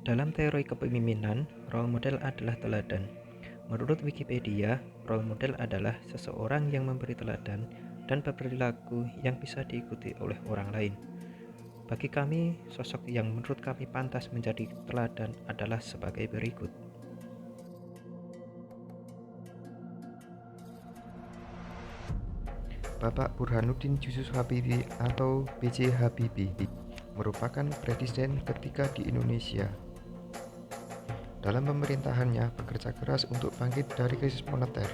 Dalam teori kepemimpinan, role model adalah teladan. Menurut Wikipedia, role model adalah seseorang yang memberi teladan dan berperilaku yang bisa diikuti oleh orang lain. Bagi kami, sosok yang menurut kami pantas menjadi teladan adalah sebagai berikut. Bapak Burhanuddin Yusuf Habibie atau B.J. Habibie merupakan presiden ketiga di Indonesia. Dalam pemerintahannya bekerja keras untuk bangkit dari krisis moneter.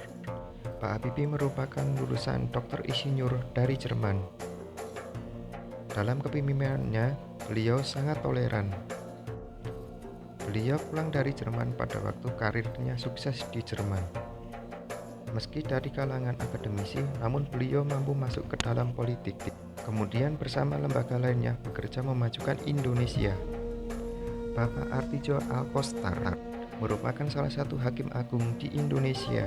Pak Habibie merupakan lulusan Dr. Insinyur dari Jerman. Dalam kepemimpinannya, beliau sangat toleran. Beliau pulang dari Jerman pada waktu karirnya sukses di Jerman. Meski dari kalangan akademisi, namun beliau mampu masuk ke dalam politik. Kemudian bersama lembaga lainnya bekerja memajukan Indonesia. Bapak Artijo Alkostar merupakan salah satu hakim agung di Indonesia.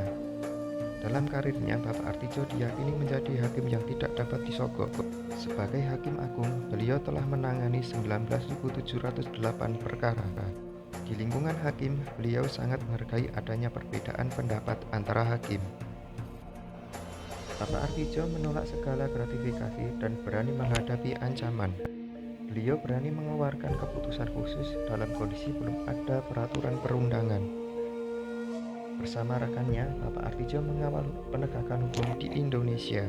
Dalam karirnya, Bapak Artijo diyakini menjadi hakim yang tidak dapat disogok. Sebagai hakim agung, beliau telah menangani 19.708 perkara. Di lingkungan hakim, beliau sangat menghargai adanya perbedaan pendapat antara hakim. Bapak Artijo menolak segala gratifikasi dan berani menghadapi ancaman. Beliau berani mengeluarkan keputusan khusus dalam kondisi belum ada peraturan perundangan. Bersama rekannya, Bapak Artijo mengawal penegakan hukum di Indonesia.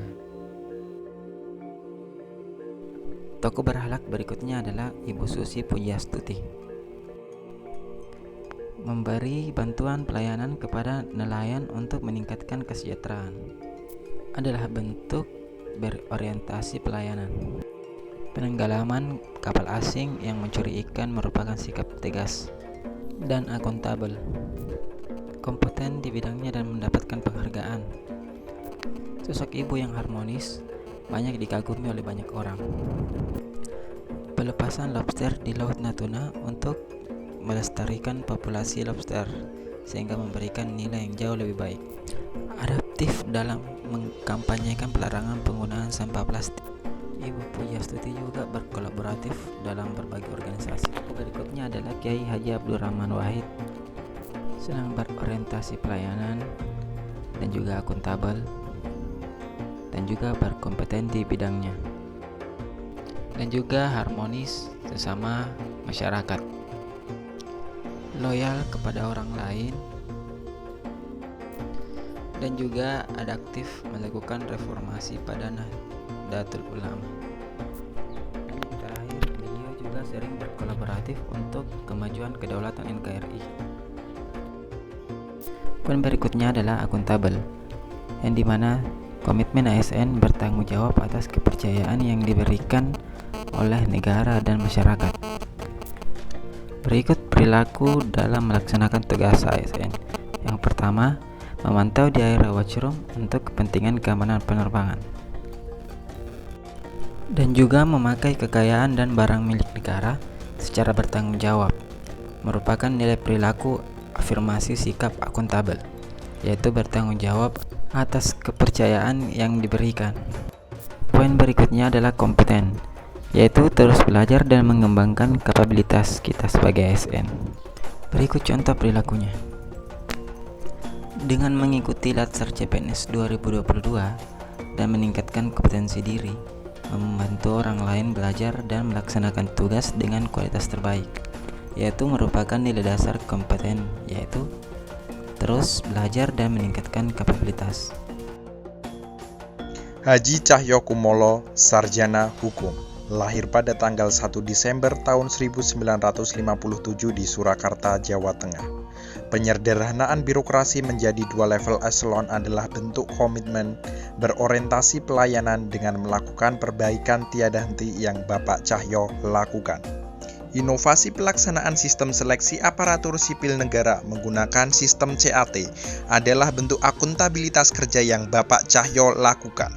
Tokoh berhalak berikutnya adalah Ibu Susi Pujiastuti. Memberi bantuan pelayanan kepada nelayan untuk meningkatkan kesejahteraan adalah bentuk berorientasi pelayanan. Penenggelaman kapal asing yang mencuri ikan merupakan sikap tegas dan akuntabel, kompeten di bidangnya dan mendapatkan penghargaan. Sosok ibu yang harmonis banyak dikagumi oleh banyak orang. Pelepasan lobster di Laut Natuna untuk melestarikan populasi lobster sehingga memberikan nilai yang jauh lebih baik. Adaptif dalam mengkampanyekan pelarangan penggunaan sampah plastik. Ibu Pujiastuti juga berkolaboratif dalam berbagai organisasi. Berikutnya adalah Kiai Haji Abdul Rahman Wahid, senang berorientasi pelayanan dan juga akuntabel dan juga berkompeten di bidangnya dan juga harmonis sesama masyarakat, loyal kepada orang lain, dan juga adaptif melakukan reformasi pada Nahdlatul Ulama. Terakhir, beliau juga sering berkolaboratif untuk kemajuan kedaulatan NKRI. Poin berikutnya adalah akuntabel, yang dimana komitmen ASN bertanggung jawab atas kepercayaan yang diberikan oleh negara dan masyarakat. Berikut perilaku dalam melaksanakan tugas ASN. Yang pertama, memantau di area watchroom untuk kepentingan keamanan penerbangan, dan juga memakai kekayaan dan barang milik negara secara bertanggung jawab, merupakan nilai perilaku afirmasi sikap akuntabel, yaitu bertanggung jawab atas kepercayaan yang diberikan. Poin berikutnya adalah kompeten, yaitu terus belajar dan mengembangkan kapabilitas kita sebagai ASN. Berikut contoh perilakunya. Dengan mengikuti Latsar CPNS 2022 dan meningkatkan kompetensi diri, membantu orang lain belajar dan melaksanakan tugas dengan kualitas terbaik, yaitu merupakan nilai dasar kompeten, yaitu terus belajar dan meningkatkan kapabilitas. Haji Cahyokumolo, sarjana hukum, lahir pada tanggal 1 Desember tahun 1957 di Surakarta, Jawa Tengah. Penyederhanaan birokrasi menjadi 2 level eselon adalah bentuk komitmen berorientasi pelayanan dengan melakukan perbaikan tiada henti yang Bapak Cahyo lakukan. Inovasi pelaksanaan sistem seleksi aparatur sipil negara menggunakan sistem CAT adalah bentuk akuntabilitas kerja yang Bapak Cahyo lakukan.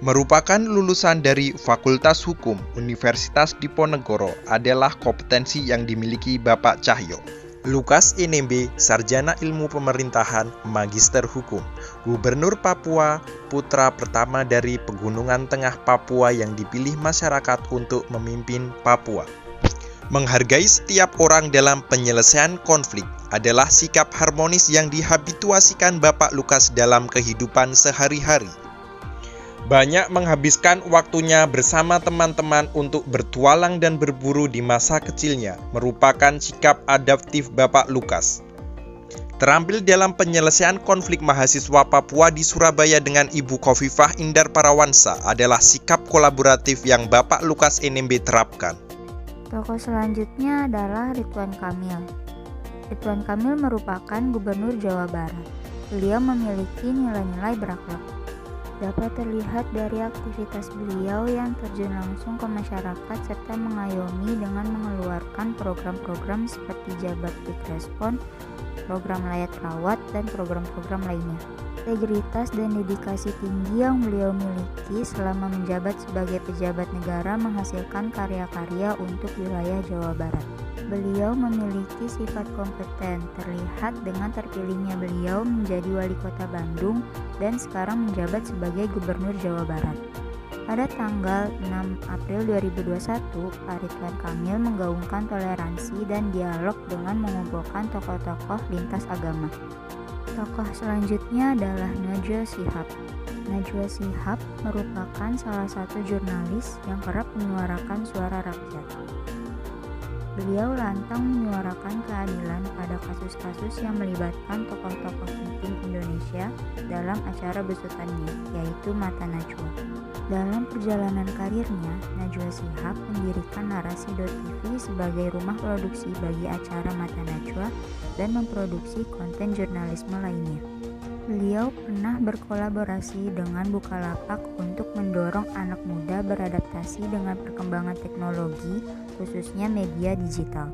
Merupakan lulusan dari Fakultas Hukum Universitas Diponegoro adalah kompetensi yang dimiliki Bapak Cahyo. Lukas NMB, sarjana ilmu pemerintahan, magister hukum, Gubernur Papua, putra pertama dari Pegunungan Tengah Papua yang dipilih masyarakat untuk memimpin Papua. Menghargai setiap orang dalam penyelesaian konflik adalah sikap harmonis yang dihabituasikan Bapak Lukas dalam kehidupan sehari-hari. Banyak menghabiskan waktunya bersama teman-teman untuk bertualang dan berburu di masa kecilnya, merupakan sikap adaptif Bapak Lukas. Terampil dalam penyelesaian konflik mahasiswa Papua di Surabaya dengan Ibu Khofifah Indar Parawansa adalah sikap kolaboratif yang Bapak Lukas NMB terapkan. Tokoh selanjutnya adalah Ridwan Kamil. Ridwan Kamil merupakan Gubernur Jawa Barat. Beliau memiliki nilai-nilai berakhlak. Dapat terlihat dari aktivitas beliau yang terjun langsung ke masyarakat serta mengayomi dengan mengeluarkan program-program seperti Jabar Quick Respon, program layak rawat, dan program-program lainnya. Integritas dan dedikasi tinggi yang beliau miliki selama menjabat sebagai pejabat negara menghasilkan karya-karya untuk wilayah Jawa Barat. Beliau memiliki sifat kompeten, terlihat dengan terpilihnya beliau menjadi wali kota Bandung dan sekarang menjabat sebagai Gubernur Jawa Barat. Pada tanggal 6 April 2021, Pak Ridwan Kamil menggaungkan toleransi dan dialog dengan mengumpulkan tokoh-tokoh lintas agama. Tokoh selanjutnya adalah Najwa Shihab. Najwa Shihab merupakan salah satu jurnalis yang kerap menyuarakan suara rakyat. Beliau lantang menyuarakan keadilan pada kasus-kasus yang melibatkan tokoh-tokoh penting Indonesia dalam acara besutannya, yaitu Mata Najwa. Dalam perjalanan karirnya, Najwa Shihab mendirikan Narasi.tv sebagai rumah produksi bagi acara Mata Najwa dan memproduksi konten jurnalisme lainnya. Beliau pernah berkolaborasi dengan Bukalapak untuk mendorong anak muda beradaptasi dengan perkembangan teknologi, khususnya media digital.